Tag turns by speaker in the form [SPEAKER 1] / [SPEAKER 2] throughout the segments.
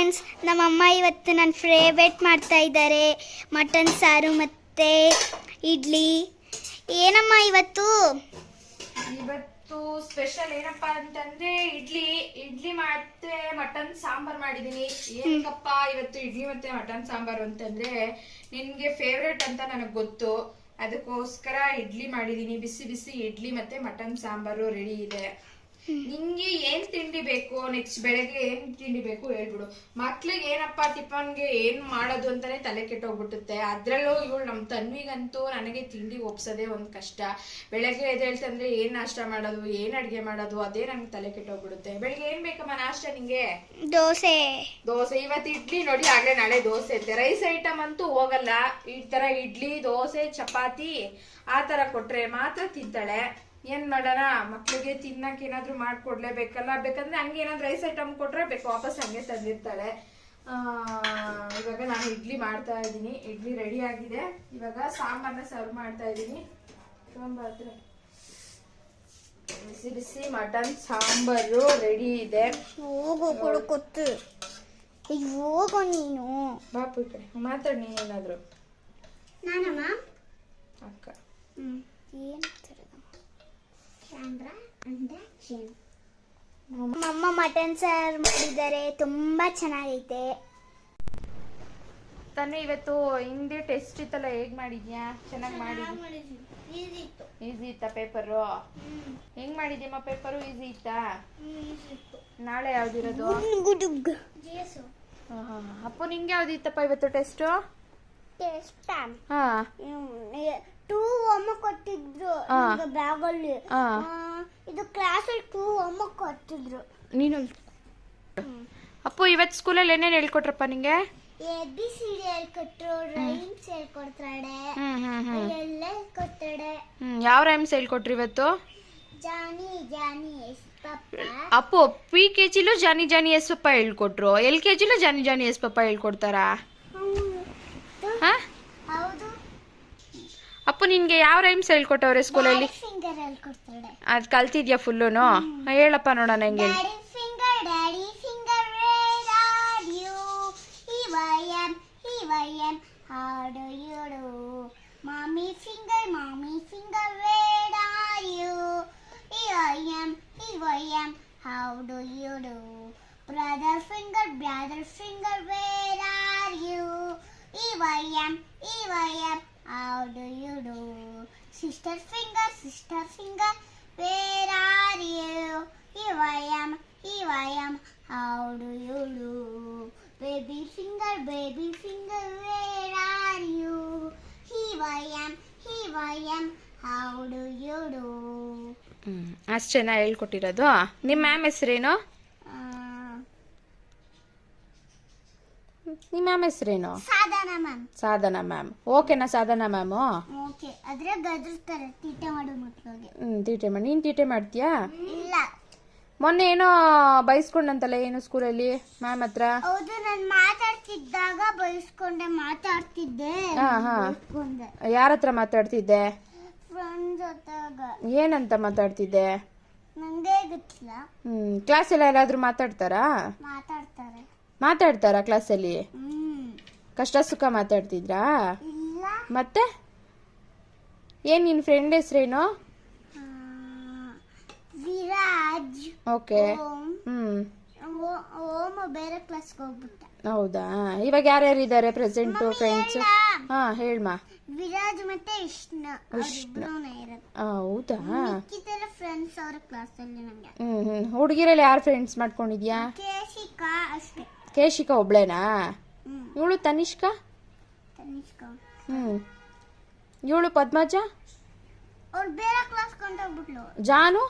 [SPEAKER 1] Friends, ನಮ್ಮಮ್ಮ ಇವತ್ತು ನನ್ನ ಫೇವ್ರೇಟ್ ಮಾಡ್ತಾ ಇದ್ದಾರೆ, ಮಟನ್ ಸಾರು ಮತ್ತು ಇಡ್ಲಿ. ಏನಮ್ಮ ಇವತ್ತು
[SPEAKER 2] ಸ್ಪೆಷಲ್ ಏನಪ್ಪ ಅಂತಂದ್ರೆ ಇಡ್ಲಿ ಮತ್ತೆ ಮಟನ್ ಸಾಂಬಾರ್ ಮಾಡಿದೀನಿ. ಏನಕ್ಕಪ್ಪ ಇವತ್ತು ಇಡ್ಲಿ ಮತ್ತೆ ಮಟನ್ ಸಾಂಬಾರು ಅಂತಂದ್ರೆ ನಿನ್ಗೆ ಫೇವ್ರೇಟ್ ಅಂತ ನನಗೆ ಗೊತ್ತು, ಅದಕ್ಕೋಸ್ಕರ ಇಡ್ಲಿ ಮಾಡಿದೀನಿ. ಬಿಸಿ ಬಿಸಿ ಇಡ್ಲಿ ಮತ್ತೆ ಮಟನ್ ಸಾಂಬಾರು ರೆಡಿ ಇದೆ. ನಿಂಗೆ ಏನ್ ತಿಂಡಿ ಬೇಕು, ನೆಕ್ಸ್ಟ್ ಬೆಳಗ್ಗೆ ಏನ್ ತಿಂಡಿ ಬೇಕು ಹೇಳ್ಬಿಡು. ಮಕ್ಳಿಗೆ ಏನಪ್ಪಾ ಟಿಫನ್ಗೆ ಏನ್ ಮಾಡೋದು ಅಂತಾನೆ ತಲೆ ಕೆಟ್ಟೋಗ್ಬಿಟ್ಟುತ್ತೆ. ಅದ್ರಲ್ಲೂ ಇವಳು ನಮ್ ತನ್ವಿಗಂತೂ ನನಗೆ ತಿಂಡಿ ಒಪ್ಸೋದೇ ಒಂದ್ ಕಷ್ಟ. ಬೆಳಗ್ಗೆ ಎದ್ದೇಳ್ತಂದ್ರೆ ಏನ್ ನಾಷ್ಟ ಮಾಡೋದು, ಏನ್ ಅಡ್ಗೆ ಮಾಡೋದು, ಅದೇ ನನ್ಗೆ ತಲೆ ಕೆಟ್ಟೋಗ್ಬಿಡುತ್ತೆ. ಬೆಳಗ್ಗೆ ಏನ್ ಬೇಕಮ್ಮ ನಾಷ್ಟ ನಿಂಗೆ?
[SPEAKER 1] ದೋಸೆ.
[SPEAKER 2] ಇವತ್ತು ಇಡ್ಲಿ ನೋಡಿ, ಆಗ್ಲೇ ನಾಳೆ ದೋಸೆ ಐತೆ. ರೈಸ್ ಐಟಮ್ ಅಂತೂ ಹೋಗಲ್ಲ. ಈ ತರ ಇಡ್ಲಿ, ದೋಸೆ, ಚಪಾತಿ ಆ ತರ ಕೊಟ್ರೆ ಮಾತ್ರ ತಿಂತಾಳೆ. ಏನ್ ಮಾಡೋಣ, ಮಕ್ಳಿಗೆ ತಿನ್ನಕ್ ಏನಾದ್ರು ಮಾಡ್ಕೊಡ್ಲೇಬೇಕಲ್ಲ. ಬೇಕಂದ್ರೆ ಹಂಗೆ ಏನಾದ್ರು ರೈಸ್ ಐಟಮ್ ಕೊಟ್ರೆ ಬೇಕು, ವಾಪಸ್ ಹಂಗೆ ತಂದಿರ್ತಾಳೆ. ಇವಾಗ ನಾನು ಇಡ್ಲಿ ಮಾಡ್ತಾ ಇದ್ದೀನಿ. ಇಡ್ಲಿ ರೆಡಿ ಆಗಿದೆ. ಇವಾಗ ಸಾಂಬಾರ್ನ ಸರ್ವ್ ಮಾಡ್ತಾ ಇದ್ದೀನಿ. ಬಿಸಿ ಬಿಸಿ ಮಟನ್ ಸಾಂಬಾರು ರೆಡಿ ಇದೆ.
[SPEAKER 1] ಹೋಗು ಕೊಡುಕೊತ್ತು, ಹೋಗು ನೀನು.
[SPEAKER 2] ಬಾಪು ಈ ಕಡೆ ಮಾತಾಡಿ, ನೀನೇನಾದ್ರು.
[SPEAKER 1] ನಾನಮ್ಮ
[SPEAKER 2] ಅಕ್ಕ
[SPEAKER 1] ಅಮ್ಮ ಮಟನ್ ಸಾರು ಮಾಡಿದ್ದಾರೆ, ತುಂಬಾ ಚೆನ್ನಾಗೈತೆ.
[SPEAKER 2] ತಾನೇ ಇವತ್ತು ಹಿಂದೆ ಟೆಸ್ಟ್ ಇತ್ತಲ್ಲ, ಹೇಗ್ ಮಾಡಿದ್ಯಾ? ಚೆನ್ನಾಗಿ ಮಾಡಿದ್ಯಾ? ಈಸಿ ಇತ್ತಾ ಪೇಪರು? ಹೆಂಗ್ ಮಾಡಿದ್ಯಮ್ಮ ಪೇಪರು? ಈಸಿ ಇತ್ತಾ? ನಾಳೆ ಯಾವ್ದಿರೋದು? ಅಪ್ಪ ನಿಂಗೆ ಯಾವ್ದು ಇತ್ತಪ್ಪ ಇವತ್ತು ಟೆಸ್ಟ್?
[SPEAKER 1] ಟೂ ಹೋಮ್ವರ್ಕ್ ಕೊಟ್ಟಿದ್ರು ಬ್ಯಾಗಲ್ಲಿ. ಇದು ಕ್ಲಾಸಲ್ಲಿ 2 ಹೋಮ್ವರ್ಕ್ ಕೊಟ್ಟಿದ್ರು.
[SPEAKER 2] ನೀನು ಅಪ್ಪು ಇವತ್ತು ಸ್ಕೂಲಲ್ಲಿ ಏನೇನು ಹೇಳ್ಕೊಟ್ರಪ್ಪ ನಿಂಗೆ?
[SPEAKER 1] ABCD ಹೇಳ್ಕೊಟ್ರು, ರೈಮ್ಸ್ ಹೇಳ್ಕೊಡ್ತಾಳೆ, ಎಲ್ಲ ಹೇಳ್ಕೊಡ್ತಾಳೆ.
[SPEAKER 2] ಯಾವ ರೈಮ್ಸ್ ಹೇಳ್ಕೊಟ್ರಿ ಇವತ್ತು?
[SPEAKER 1] ಜಾನಿ ಜಾನಿ ಎಸ್ ಪಪ್ಪ.
[SPEAKER 2] ಅಪ್ಪು PKGಲೂ ಜಾನಿ ಜಾನಿ ಎಸ್ ಪಪ್ಪ ಹೇಳ್ಕೊಟ್ರು, LKGಲೂ ಜಾನಿ ಜಾನಿ ಎಸ್ ಪಪ್ಪ ಹೇಳ್ಕೊಡ್ತಾರಾ?
[SPEAKER 1] ಹೌದು.
[SPEAKER 2] ಅಪ್ಪು ನಿನ್ಗೆ ಯಾವ ರೈಮ್ಸ್ ಹೇಳ್ಕೊಟ್ಟವ್ರೆ ಸ್ಕೂಲಲ್ಲಿ?
[SPEAKER 1] ಫಿಂಗರ್ ಹೇಳ್ಕೊಡ್ತಾಳೆ.
[SPEAKER 2] ಅದ್ ಕಲ್ತಿದ್ಯಾ ಫುಲ್ಲುನು? ಹೇಳಪ್ಪ ನೋಡೋಣ ಹೆಂಗೆ.
[SPEAKER 1] Daddy finger where are you, here I am how do you do, mommy finger where are you, here I am how do you do, brother finger where are you, here I am how do you do, sister finger where are you, here I am how do you do, baby finger where are you, here I am how do you do.
[SPEAKER 2] ಅಷ್ಟು ಚೆನ್ನಾಗಿ ಹೇಳ್ಕೊಟ್ಟಿರೋದು. ನಿಮ್ಮ ma'am ಹೆಸರೇನು? ನಿಮ್ಮ ma'am ಹೆಸರೇನು? ಸಾಧನಾ ma'am. ಓಕೆನಾ ಸಾಧನಾ ma'am?
[SPEAKER 1] Okay. ಆದ್ರೆ ಗದರ್ತಾರೆ ತೀಟೆ ಮಾಡೋ ಮಕ್ಕಳಿಗೆ.
[SPEAKER 2] ತೀಟೆ ಮಾಡಿ. ನೀನು ತೀಟೆ ಮಾಡ್ತೀಯಾ?
[SPEAKER 1] ಇಲ್ಲ.
[SPEAKER 2] ಮೊನ್ನೆ ಏನೋ ಬೈಸ್ಕೊಂಡಂತಲ್ಲ, ಏನು ಸ್ಕೂಲಲ್ಲಿ ಮ್ಯಾಮ್ ಹತ್ರ?
[SPEAKER 1] ಹೌದು, ನಾನು ಮಾತಾಡ್ತಿದ್ದಾಗ ಬೈಸ್ಕೊಂಡೆ, ಮಾತಾಡ್ತಿದ್ದೆ.
[SPEAKER 2] ಯಾರ ಹತ್ರ ಮಾತಾಡ್ತಿದ್ದೆ?
[SPEAKER 1] ಫ್ರೆಂಡ್ಸ್ ಜೊತೆಗ.
[SPEAKER 2] ಏನಂತ ಮಾತಾಡ್ತಿದ್ದೆ?
[SPEAKER 1] ನಂಗೆ ಗೊತ್ತಿಲ್ಲ.
[SPEAKER 2] ಕ್ಲಾಸಲ್ಲಿ ಯಾರಾದ್ರೂ ಮಾತಾಡ್ತಾರಾ ಕ್ಲಾಸಲ್ಲಿ? ಕಷ್ಟ ಸುಖ ಮಾತಾಡ್ತಿದ್ರಾ?
[SPEAKER 1] ಇಲ್ಲ.
[SPEAKER 2] ಮತ್ತೆ ಏನ್ ನಿನ್ ಫ್ರೆಂಡ್ ಹೆಸರೇನು?
[SPEAKER 1] ವಿರಾಜ್.
[SPEAKER 2] ಓಕೆ.
[SPEAKER 1] ಓಮ್ ಬೇರೆ ಕ್ಲಾಸ್ಗೆ ಹೋಗ್ಬಿಟ್ಟ.
[SPEAKER 2] ಹೌದಾ? ಇವಾಗ ಯಾರ್ಯಾರು ಇದ್ದಾರೆ ಪ್ರೆಸೆಂಟ್ ಫ್ರೆಂಡ್ಸ್? ಹಾ ಹೇಳ್ಮಾ.
[SPEAKER 1] ವಿರಾಜ್ ಮತ್ತೆ ವಿಷ್ಣು.
[SPEAKER 2] ಹೌದಾ?
[SPEAKER 1] ಮಿಕ್ಕಿದೆಲ್ಲ ಫ್ರೆಂಡ್ಸ್ ಅವರ ಕ್ಲಾಸಲ್ಲಿ ನಂಗೆ.
[SPEAKER 2] ಹುಡುಗಿರಲ್ಲಿ ಯಾರು ಫ್ರೆಂಡ್ಸ್ ಮಾಡ್ಕೊಂಡಿದ್ಯಾ?
[SPEAKER 1] ಕೇಶಿಕಾ ಅಷ್ಟೇ.
[SPEAKER 2] ಕೇಶಿಕಾ ಒಬ್ಳೇನಾ? ಇವಳು ತನಿಷ್ಕಾ? ಇವಳು ಪದ್ಮಜ?
[SPEAKER 1] ಅವ್ರು ಬೇರೆ ಕ್ಲಾಸ್ ಕೊಂಡೋಗ್ಬಿಟ್ಲು.
[SPEAKER 2] ಜಾನು?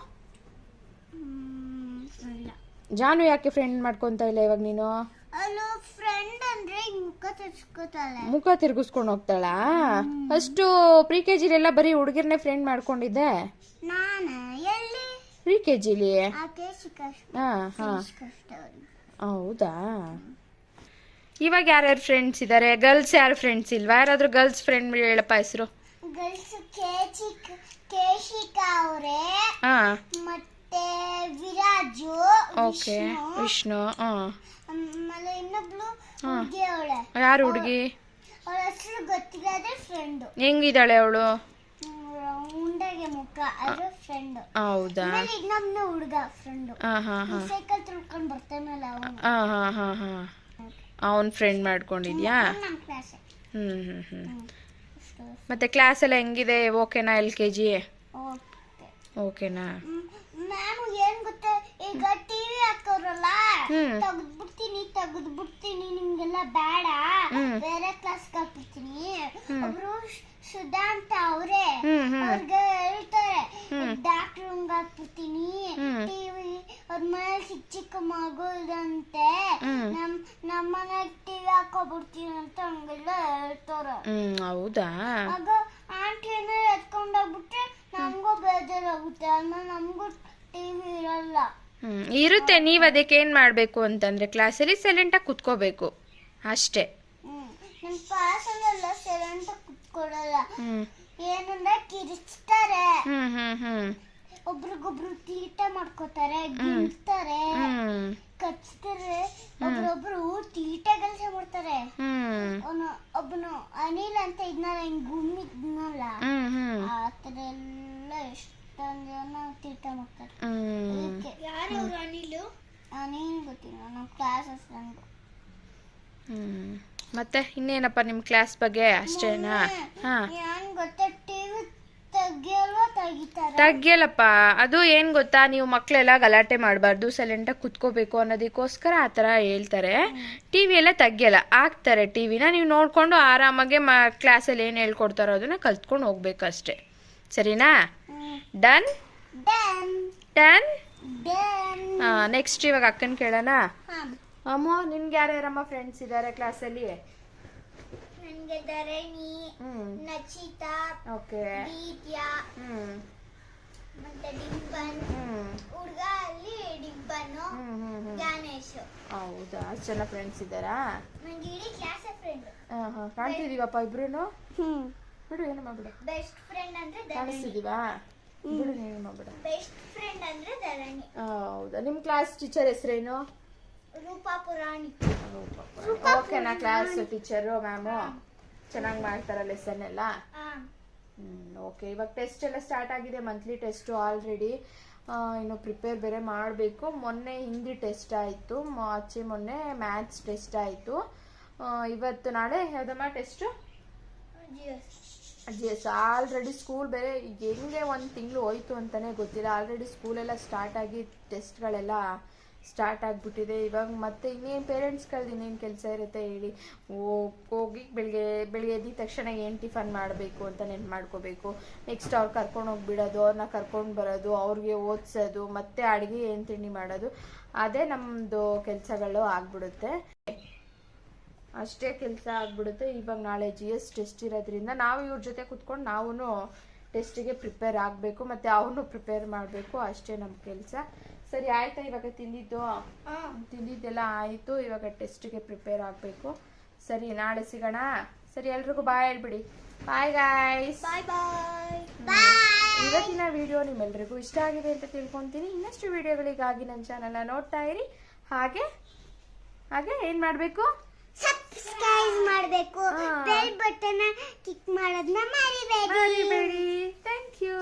[SPEAKER 2] ಜಾನು ಯಾಕೆ ಫ್ರೆಂಡ್ ಮಾಡ್ಕೊಂತ ಇಲ್ಲ ಇವಾಗ ನೀನು?
[SPEAKER 1] ಅವಳು ಫ್ರೆಂಡ್ ಅಂದ್ರೆ
[SPEAKER 2] ಮುಖ ತಿರ್ಗಿಸ್ಕೊಂಡು ಹೋಗ್ತಾಳಾ? ಅಷ್ಟು ಪ್ರಿಕೆಜಿಲೆಲ್ಲ ಬರೀ ಹುಡುಗಿರ್ನೇ ಫ್ರೆಂಡ್ ಮಾಡ್ಕೊಂಡಿದ್ದೆ. ಪ್ರಿಕೆಜಿಲಿ? ಹೌದಾ? ಇವಾಗ ಯಾರ್ಯಾರು ಫ್ರೆಂಡ್ಸ್ ಇದ್ದಾರೆ? ಗರ್ಲ್ಸ್ ಯಾರು ಫ್ರೆಂಡ್ಸ್ ಇಲ್ವಾ? ಯಾರಾದ್ರೂ ಗರ್ಲ್ಸ್ ಫ್ರೆಂಡ್ ಹೇಳಪ್ಪ ಹೆಸರು.
[SPEAKER 1] ಗರ್ಲ್ಸ್ ಕೇಶಿಕಾ ಅವರೇ, ಮತ್ತೆ ವಿರಾಜು,
[SPEAKER 2] ಓಕೆ, ವಿಷ್ಣು.
[SPEAKER 1] ಆಮೇಲೆ ಇನ್ನೊಬ್ಳು ಹುಡುಗಿ ಅವಳೆ.
[SPEAKER 2] ಯಾರು ಹುಡುಗಿ?
[SPEAKER 1] ಅವಳ ಹೆಸರು ಗೊತ್ತಿಲ್ಲ, ಅದೇ ಫ್ರೆಂಡ್.
[SPEAKER 2] ಹೆಂಗಿದ್ದಾಳೆ ಅವಳು?
[SPEAKER 1] ಉಂಡೆಗೆ ಮುಖ, ಅದ್ರ ಫ್ರೆಂಡ್.
[SPEAKER 2] ಹೌದಾ?
[SPEAKER 1] ಇನ್ನೊಬ್ನು ಹುಡುಗ ಫ್ರೆಂಡ್. ಸೈಕಲ್ ತುಳ್ಕೊಂಡು ಬರ್ತಾನಲ್ಲ ಅವನು.
[SPEAKER 2] ಅವನ್ ಫ್ರೆಂಡ್ ಮಾಡ್ಕೊಂಡಿದ್ಯಾ?
[SPEAKER 1] ನಮ್ಮ ಕ್ಲಾಸ್.
[SPEAKER 2] ಮತ್ತೆ ಕ್ಲಾಸ್ ಎಲ್ಲ ಹೆಂಗಿದೆ? ಓಕೆನಾ? LKG ಓಕೆನಾ?
[SPEAKER 1] ಮ್ಯಾಮ್ ಏನ್ ಗೊತ್ತಾ, ಈಗ ಟಿವಿ ಹಾಕೋರಲ್ಲ, ತೆಗೆದ್ಬಿಡ್ತೀನಿ ನಿಮ್ಗೆಲ್ಲ ಬೇಡ, ಬೇರೆ ಕ್ಲಾಸ್ ಹಾಕ್ಬಿಡ್ತೀನಿ. ಒಬ್ರು ಸುಧಾ ಅಂತ ಅವ್ರೆ, ಅವ್ರಿಗೆ ಹೇಳ್ತಾರೆ ಡಾಕ್ಟರ್ ರೂಮ್ಗೆ ಹಾಕ್ಬಿಡ್ತೀನಿ, ಟಿವಿ ಅವ್ರ ಮನೇಲಿ ಚಿಕ್ಕ ಚಿಕ್ಕ ಮಗು ಇದಂತೆ, ನಮ್ಮ ಮನೆಗೆ ಟಿವಿ ಹಾಕೋಬಿಡ್ತೀನಿ ಅಂತ ಹಂಗೆಲ್ಲ ಹೇಳ್ತಾರೆ.
[SPEAKER 2] ಹೌದಾ?
[SPEAKER 1] ಆಗ ಆಂಟಿ ಏನಾರ ಎತ್ಕೊಂಡೋಗ್ಬಿಟ್ರೆ ನಮಗೂ ಬೇಜಾರಾಗುತ್ತೆ, ಅನ್ನ ನಮಗೂ ಟಿವಿ ಇರಲ್ಲ.
[SPEAKER 2] ಇರುತ್ತೆ. ನೀವ್ ಅದಕ್ಕೆ ಏನ್ ಮಾಡ್ಬೇಕು ಅಂತಂದ್ರೆ ಕ್ಲಾಸಲ್ಲಿ ಸೈಲೆಂಟ್ ಆಗಿ ಕುತ್ಕೋಬೇಕು ಅಷ್ಟೇ.
[SPEAKER 1] ನಮ್ಮ ಕ್ಲಾಸಲ್ಲೆಲ್ಲ ಸೈಲೆಂಟ್ ಆಗಿ ಕುತ್ಕೊಳ್ಳಲ್ಲ, ಏನಂದ್ರೆ ಕಿರಿಚ್ತಾರೆ, ಒಬ್ರಿಗೊಬ್ರು ತೀಟ ಮಾಡ್ಕೋತಾರೆ, ಗಿಂತಾರೆ, ಕಚ್ತಾರೆ, ಒಬ್ರೊಬ್ರು ತೀಟ ಕೆಲಸ ಮಾಡ್ತಾರೆ. ಒಬ್ಬನು ಅನಿಲ್ ಅಂತ ಇದ್ನಲ್ಲ, ಹಿಂಗ್ ಗುಮ್ಮಿದ್ನಲ್ಲ, ಆತರ ಎಲ್ಲ ಎಷ್ಟೊಂದ್ ಜನ ತೀಟ ಮಾಡ್ತಾರೆ. ಯಾರು ಅನಿಲ್? ಅನಿಲ್ ಗೊತ್ತಿಲ್ಲ, ನಮ್ಮ ಕ್ಲಾಸ್ ಫ್ರೆಂಡ್.
[SPEAKER 2] ಮತ್ತೆ ಇನ್ನೇನಪ್ಪ ನಿಮ್ ಕ್ಲಾಸ್ ಬಗ್ಗೆ? ಅಷ್ಟೇನಾ?
[SPEAKER 1] ಏನ್ ಗೊತ್ತಾ, ಟಿವಿ ತೆಗಿಯಲ್ವಾ?
[SPEAKER 2] ತೆಗಿಯಲ್ಲಪ್ಪ. ಅದು ಏನ್ ಗೊತ್ತಾ, ನೀವು ಮಕ್ಳೆಲ್ಲ ಗಲಾಟೆ ಮಾಡಬಾರ್ದು, ಸೈಲೆಂಟ್ ಆಗಿ ಕುತ್ಕೋಬೇಕು ಅನ್ನೋದಕ್ಕೋಸ್ಕರ ಆ ಥರ ಹೇಳ್ತಾರೆ. ಟಿವಿ ಎಲ್ಲ ತೆಗಿಯಲ್ಲ, ಹಾಕ್ತಾರೆ ಟಿವಿನ. ನೀವು ನೋಡ್ಕೊಂಡು ಆರಾಮಾಗಿ ಕ್ಲಾಸಲ್ಲಿ ಏನು ಹೇಳ್ಕೊಡ್ತಾರೋ ಅದನ್ನ ಕಲ್ತ್ಕೊಂಡು ಹೋಗ್ಬೇಕು ಅಷ್ಟೇ. ಸರಿನಾ? Done done. ನೆಕ್ಸ್ಟ್ ಇವಾಗ ಅಕ್ಕನ್ ಕೇಳೋಣ. ಅಮ್ಮ, ನಿನ್ಗೆ ಯಾರ್ಯಾರಮ್ಮ ಫ್ರೆಂಡ್ಸ್ ಇದ್ದಾರೆ ಕ್ಲಾಸಲ್ಲಿ?
[SPEAKER 1] ನನಗೆ ಧರಣಿ, ನಚಿತಾ,
[SPEAKER 2] ಓಕೆ,
[SPEAKER 1] ದೀಪ್ಯಾ, ಮತ್ತೆ ಡಿಂಪನ್, ಹುಡುಗ ಅಲ್ಲಿ ಡಿಂಪನ್, ಜ್ಞಾನೇಶ್.
[SPEAKER 2] ಹೌದಾ? ಅಷ್ಟು ಜನ ಫ್ರೆಂಡ್ಸ್ ಇದ್ದಾರಾ?
[SPEAKER 1] ನನಗೆ ಇಡೀ ಕ್ಲಾಸ್ ಫ್ರೆಂಡ್.
[SPEAKER 2] ಕಾಣ್ತಿದೀವಪ್ಪ ಇಬ್ರು? ಬಿಡು, ಏನು ಮಾಡ್ಬಿಡು.
[SPEAKER 1] ಬೆಸ್ಟ್ ಫ್ರೆಂಡ್ ಅಂದ್ರೆ
[SPEAKER 2] ಕಾಣಿಸ್ತಿದೀವಾ? ಬಿಡು, ಏನು ಮಾಡ್ಬಿಡು.
[SPEAKER 1] ಬೆಸ್ಟ್ ಫ್ರೆಂಡ್ ಅಂದ್ರೆ ಧರಣಿ.
[SPEAKER 2] ಹೌದಾ? ನಿಮ್ ಕ್ಲಾಸ್ ಟೀಚರ್ ಹೆಸರೇನು?
[SPEAKER 1] ರೂಪಾ ಪುರಾಣಿ.
[SPEAKER 2] ಓಕೆನಾ? ಕ್ಲಾಸ್ ಟೀಚರು ಮ್ಯಾಮು ಚೆನ್ನಾಗಿ ಮಾಡ್ತಾರ ಲೆಸನ್ ಎಲ್ಲ? ಓಕೆ. ಇವಾಗ ಟೆಸ್ಟ್ ಎಲ್ಲ ಸ್ಟಾರ್ಟ್ ಆಗಿದೆ, ಮಂತ್ಲಿ ಟೆಸ್ಟು ಆಲ್ರೆಡಿ. ಇನ್ನು ಪ್ರಿಪೇರ್ ಬೇರೆ ಮಾಡಬೇಕು. ಮೊನ್ನೆ ಹಿಂದಿ ಟೆಸ್ಟ್ ಆಯಿತು, ಮೊನ್ನೆ ಮ್ಯಾಥ್ಸ್ ಟೆಸ್ಟ್ ಆಯಿತು. ಇವತ್ತು ನಾಳೆ ಯಾವುದಮ್ಮ ಟೆಸ್ಟು? GS. ಆಲ್ರೆಡಿ ಸ್ಕೂಲ್ ಬೇರೆ ಹೆಂಗೆ ಒಂದು ತಿಂಗಳು ಹೋಯ್ತು ಅಂತಲೇ ಗೊತ್ತಿಲ್ಲ. ಆಲ್ರೆಡಿ ಸ್ಕೂಲೆಲ್ಲ ಸ್ಟಾರ್ಟ್ ಆಗಿ ಟೆಸ್ಟ್ಗಳೆಲ್ಲ ಸ್ಟಾರ್ಟ್ ಆಗಿಬಿಟ್ಟಿದೆ. ಇವಾಗ ಮತ್ತೆ ಇನ್ನೇನು ಪೇರೆಂಟ್ಸ್ಗಳ್ದು ಇನ್ನೇನು ಕೆಲಸ ಇರುತ್ತೆ ಹೇಳಿ. ಹೋಗಿ ಬೆಳಿಗ್ಗೆ ಎದ್ದ ತಕ್ಷಣ ಏನು ಟಿಫನ್ ಮಾಡಬೇಕು ಅಂತ ನೆನ್ಪು ಮಾಡ್ಕೋಬೇಕು. ನೆಕ್ಸ್ಟ್ ಅವ್ರು ಕರ್ಕೊಂಡು ಹೋಗ್ಬಿಡೋದು, ಅವ್ರನ್ನ ಕರ್ಕೊಂಡು ಬರೋದು, ಅವ್ರಿಗೆ ಓದಿಸೋದು, ಮತ್ತೆ ಅಡುಗೆ ಏನು ತಿಂಡಿ ಮಾಡೋದು, ಅದೇ ನಮ್ಮದು ಕೆಲಸಗಳು ಆಗ್ಬಿಡುತ್ತೆ. ಅಷ್ಟೇ ಕೆಲಸ ಆಗ್ಬಿಡುತ್ತೆ. ಇವಾಗ ನಾಳೆ GS ಟೆಸ್ಟ್ ಇರೋದ್ರಿಂದ ನಾವು ಇವ್ರ ಜೊತೆ ಕುತ್ಕೊಂಡು ನಾವು ಟೆಸ್ಟಿಗೆ ಪ್ರಿಪೇರ್ ಆಗಬೇಕು, ಮತ್ತು ಅವನು ಪ್ರಿಪೇರ್ ಮಾಡಬೇಕು. ಅಷ್ಟೇ ನಮ್ಮ ಕೆಲಸ. ಸರಿ, ಆಯ್ತಾ? ಇವಾಗ ತಿಂದಿದ್ದೆಲ್ಲ ಆಯಿತು. ಇವಾಗ ಟೆಸ್ಟಿಗೆ ಪ್ರಿಪೇರ್ ಆಗಬೇಕು. ಸರಿ, ನಾಳೆ ಸಿಗೋಣ. ಸರಿ, ಎಲ್ರಿಗೂ ಬಾಯ್ ಹೇಳ್ಬಿಡಿ. Bye guys. ಇವತ್ತಿನ ವಿಡಿಯೋ ನಿಮ್ಮೆಲ್ರಿಗೂ ಇಷ್ಟ ಆಗಿದೆ ಅಂತ ತಿಳ್ಕೊತೀನಿ. ಇನ್ನಷ್ಟು ವಿಡಿಯೋಗಳಿಗಾಗಿ ನನ್ನ ಚಾನಲ್ನ ನೋಡ್ತಾ ಇರಿ. ಹಾಗೆ ಏನು ಮಾಡಬೇಕು?
[SPEAKER 1] ಸಬ್ಸ್ಕ್ರೈಬ್ ಮಾಡಬೇಕು, ಬೆಲ್ ಬಟನ್ ಕ್ಲಿಕ್ ಮಾಡೋದನ್ನ ಮರಿಬೇಡಿ.
[SPEAKER 2] Thank you.